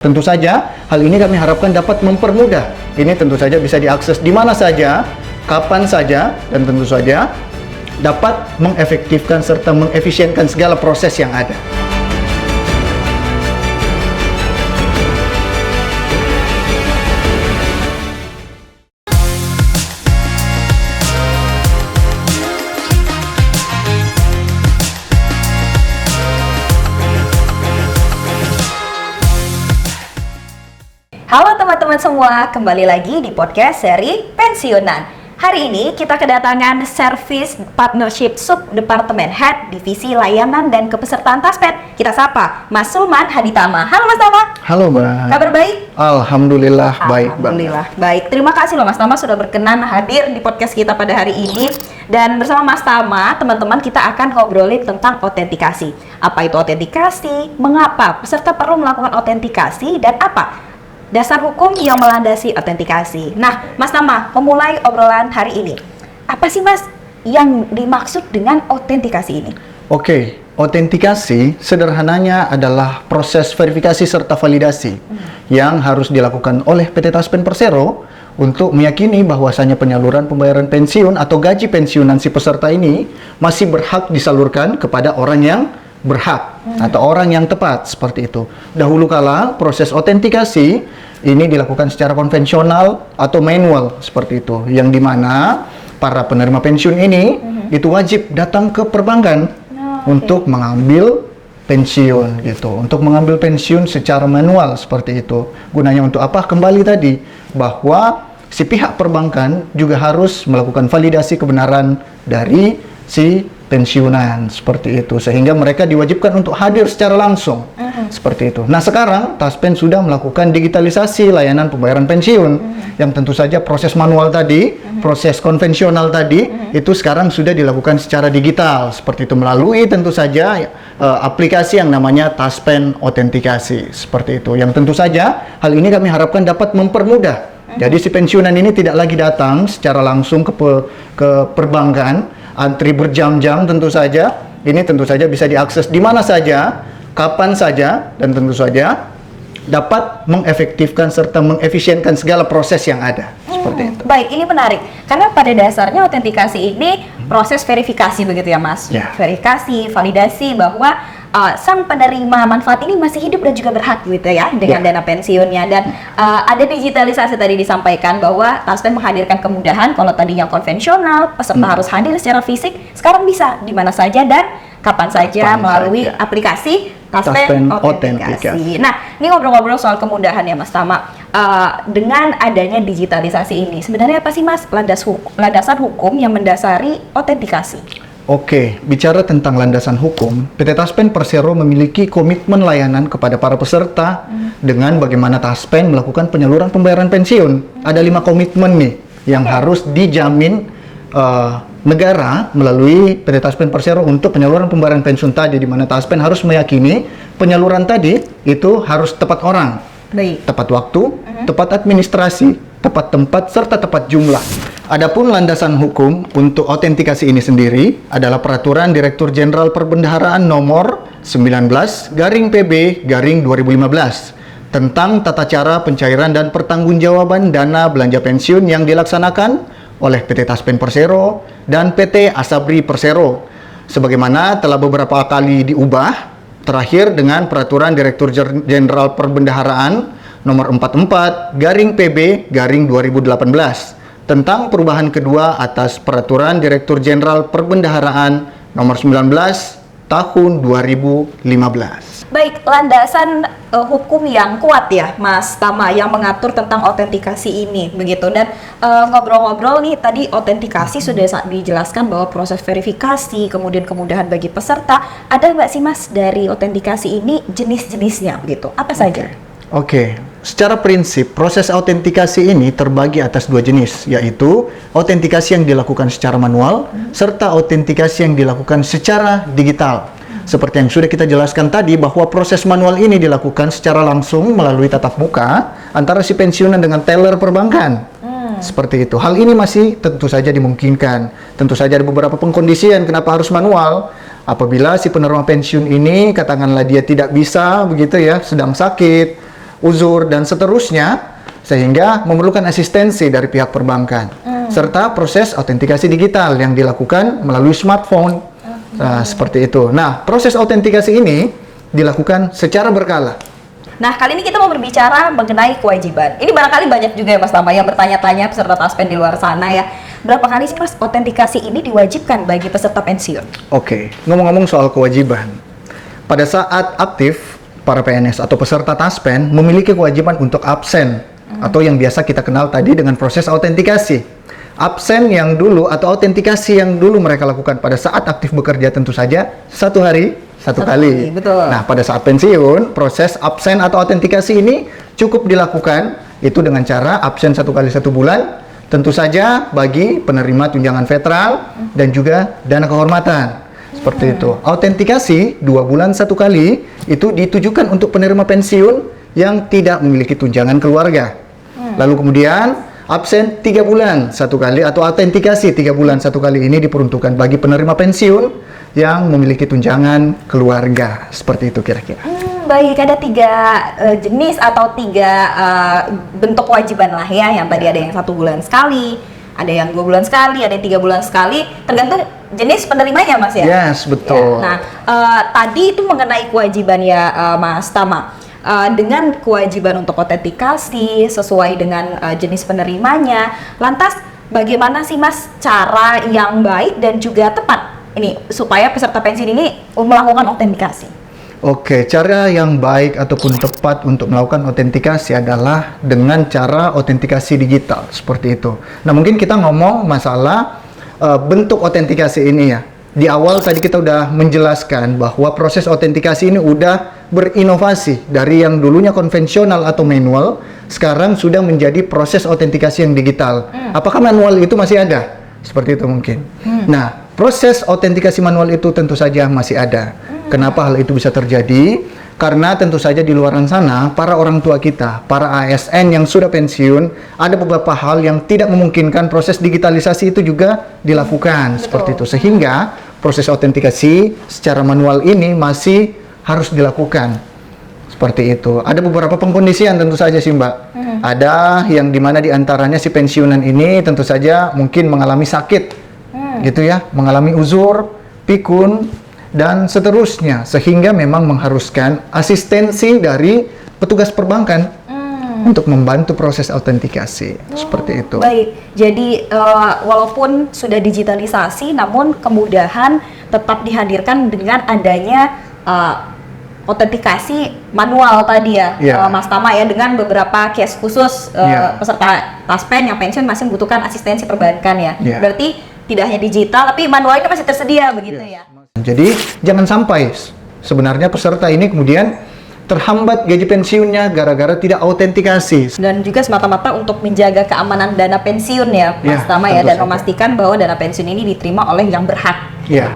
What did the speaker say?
Tentu saja, hal ini kami harapkan dapat mempermudah. Ini tentu saja bisa diakses di mana saja, kapan saja, dan tentu saja dapat mengefektifkan serta mengefisienkan segala proses yang ada. Halo teman-teman semua, kembali lagi di podcast seri Pensiunan. Hari ini kita kedatangan Service Partnership Sub-Departemen Head Divisi Layanan dan Kepesertaan Taspen. Kita sapa Mas Sulman Haditama. Halo Mas Tama. Halo Mbak. Kabar baik? Alhamdulillah baik. Alhamdulillah baik. Terima kasih loh Mas Tama sudah berkenan hadir di podcast kita pada hari ini. Dan bersama Mas Tama, teman-teman kita akan ngobrolin tentang autentikasi. Apa itu autentikasi? Mengapa peserta perlu melakukan autentikasi? Dan apa dasar hukum yang melandasi autentikasi? Nah, Mas Tama, memulai obrolan hari ini, apa sih Mas yang dimaksud dengan autentikasi ini? Oke, autentikasi sederhananya adalah proses verifikasi serta validasi yang harus dilakukan oleh PT Taspen Persero untuk meyakini bahwasanya penyaluran pembayaran pensiun atau gaji pensiunan si peserta ini masih berhak disalurkan kepada orang yang berhak atau orang yang tepat, seperti itu. Dahulu kala proses autentikasi ini dilakukan secara konvensional atau manual, seperti itu, yang dimana para penerima pensiun ini itu wajib datang ke perbankan untuk mengambil pensiun gitu, untuk mengambil pensiun secara manual, seperti itu. Gunanya untuk apa? Kembali tadi bahwa si pihak perbankan juga harus melakukan validasi kebenaran dari si pensiunan, seperti itu, sehingga mereka diwajibkan untuk hadir secara langsung, seperti itu. Nah, sekarang Taspen sudah melakukan digitalisasi layanan pembayaran pensiun, yang tentu saja proses manual tadi, proses konvensional tadi, itu sekarang sudah dilakukan secara digital, seperti itu, melalui tentu saja aplikasi yang namanya Taspen Autentikasi, seperti itu, yang tentu saja hal ini kami harapkan dapat mempermudah. Jadi si pensiunan ini tidak lagi datang secara langsung ke perbankan, antri berjam-jam, tentu saja. Ini tentu saja bisa diakses di mana saja, kapan saja, dan tentu saja dapat mengefektifkan serta mengefisienkan segala proses yang ada. Seperti itu. Baik, ini menarik. Karena pada dasarnya autentikasi ini proses verifikasi begitu ya Mas? Ya. Verifikasi, validasi bahwa sang penerima manfaat ini masih hidup dan juga berhak gitu ya dengan dana pensiunnya. Dan ada digitalisasi tadi disampaikan bahwa Taspen menghadirkan kemudahan. Kalau tadi yang konvensional peserta harus hadir secara fisik, sekarang bisa di mana saja dan kapan saja melalui aplikasi Taspen Autentikasi. Nah, ini ngobrol-ngobrol soal kemudahan ya Mas Tama. Dengan adanya digitalisasi ini, sebenarnya apa sih Mas landasan hukum yang mendasari autentikasi? Oke, bicara tentang landasan hukum, PT Taspen Persero memiliki komitmen layanan kepada para peserta dengan bagaimana Taspen melakukan penyaluran pembayaran pensiun. Ada 5 komitmen nih yang harus dijamin negara melalui PT Taspen Persero untuk penyaluran pembayaran pensiun tadi, di mana Taspen harus meyakini penyaluran tadi itu harus tepat orang, tepat waktu, tepat administrasi, tepat tempat, serta tepat jumlah. Adapun landasan hukum untuk autentikasi ini sendiri adalah Peraturan Direktur Jenderal Perbendaharaan Nomor 19/PB/2015 tentang tata cara pencairan dan pertanggungjawaban dana belanja pensiun yang dilaksanakan oleh PT Taspen Persero dan PT Asabri Persero, sebagaimana telah beberapa kali diubah, terakhir dengan Peraturan Direktur Jenderal Perbendaharaan Nomor 44/PB/2018 tentang perubahan kedua atas Peraturan Direktur Jenderal Perbendaharaan Nomor 19 Tahun 2015. Baik, landasan hukum yang kuat ya Mas Tama yang mengatur tentang autentikasi ini begitu. Dan ngobrol-ngobrol nih tadi autentikasi sudah dijelaskan bahwa proses verifikasi, kemudian kemudahan bagi peserta. Ada nggak sih Mas dari autentikasi ini jenis-jenisnya begitu? Apa saja? Oke, secara prinsip proses autentikasi ini terbagi atas 2 jenis, yaitu autentikasi yang dilakukan secara manual serta autentikasi yang dilakukan secara digital. Seperti yang sudah kita jelaskan tadi, bahwa proses manual ini dilakukan secara langsung melalui tatap muka antara si pensiunan dengan teller perbankan. Seperti itu. Hal ini masih tentu saja dimungkinkan. Tentu saja ada beberapa pengkondisian kenapa harus manual. Apabila si penerima pensiun ini katakanlah dia tidak bisa begitu ya, sedang sakit, uzur, dan seterusnya, sehingga memerlukan asistensi dari pihak perbankan. Serta proses autentikasi digital yang dilakukan melalui smartphone. Nah, seperti itu. Nah, proses autentikasi ini dilakukan secara berkala. Nah, kali ini kita mau berbicara mengenai kewajiban. Ini barangkali banyak juga ya Mas Tama yang bertanya-tanya peserta Taspen di luar sana ya. Berapa kali sih Mas autentikasi ini diwajibkan bagi peserta pensiun? Oke, ngomong-ngomong soal kewajiban. Pada saat aktif, para PNS atau peserta Taspen memiliki kewajiban untuk absen atau yang biasa kita kenal tadi dengan proses autentikasi. Absen yang dulu atau autentikasi yang dulu mereka lakukan pada saat aktif bekerja tentu saja 1 hari satu kali. Betul. Nah, pada saat pensiun, proses absen atau autentikasi ini cukup dilakukan itu dengan cara absen 1 kali 1 bulan, tentu saja bagi penerima tunjangan veteran dan juga dana kehormatan. Seperti itu. Autentikasi 2 bulan 1 kali itu ditujukan untuk penerima pensiun yang tidak memiliki tunjangan keluarga. Lalu kemudian absen 3 bulan 1 kali atau autentikasi 3 bulan 1 kali ini diperuntukkan bagi penerima pensiun yang memiliki tunjangan keluarga. Seperti itu kira-kira. Baik, ada 3 jenis atau 3 bentuk kewajiban lah ya. Yang tadi ada yang 1 bulan sekali, ada yang 2 bulan sekali, ada yang 3 bulan sekali, tergantung jenis penerimanya Mas ya? Yes, betul. Ya. Nah, tadi itu mengenai kewajiban ya Mas Tama. Dengan kewajiban untuk autentikasi sesuai dengan jenis penerimanya, lantas bagaimana sih Mas cara yang baik dan juga tepat ini supaya peserta pensiun ini melakukan autentikasi? Oke, cara yang baik ataupun tepat untuk melakukan autentikasi adalah dengan cara autentikasi digital, seperti itu. Nah, mungkin kita ngomong masalah bentuk autentikasi ini ya. Di awal tadi kita udah menjelaskan bahwa proses autentikasi ini udah berinovasi dari yang dulunya konvensional atau manual, sekarang sudah menjadi proses autentikasi yang digital. Apakah manual itu masih ada? Seperti itu mungkin. Nah, proses autentikasi manual itu tentu saja masih ada. Kenapa hal itu bisa terjadi? Karena tentu saja di luar sana, para orang tua kita, para ASN yang sudah pensiun, ada beberapa hal yang tidak memungkinkan proses digitalisasi itu juga dilakukan. Betul. Seperti itu. Sehingga proses autentikasi secara manual ini masih harus dilakukan. Seperti itu. Ada beberapa pengkondisian tentu saja sih Mbak. Ada yang dimana diantaranya si pensiunan ini tentu saja mungkin mengalami sakit. Gitu ya, mengalami uzur, pikun, dan seterusnya, sehingga memang mengharuskan asistensi dari petugas perbankan untuk membantu proses autentikasi. Seperti itu. Baik, jadi walaupun sudah digitalisasi, namun kemudahan tetap dihadirkan dengan adanya autentikasi manual tadi ya, Mas Tama ya, dengan beberapa case khusus peserta Taspen yang pensiun masih membutuhkan asistensi perbankan ya. Berarti tidak hanya digital, tapi manualnya masih tersedia begitu ya. Jadi jangan sampai sebenarnya peserta ini kemudian terhambat gaji pensiunnya gara-gara tidak autentikasi. Dan juga semata-mata untuk menjaga keamanan dana pensiun ya, Mas Tama ya, dan memastikan bahwa dana pensiun ini diterima oleh yang berhak. Ya.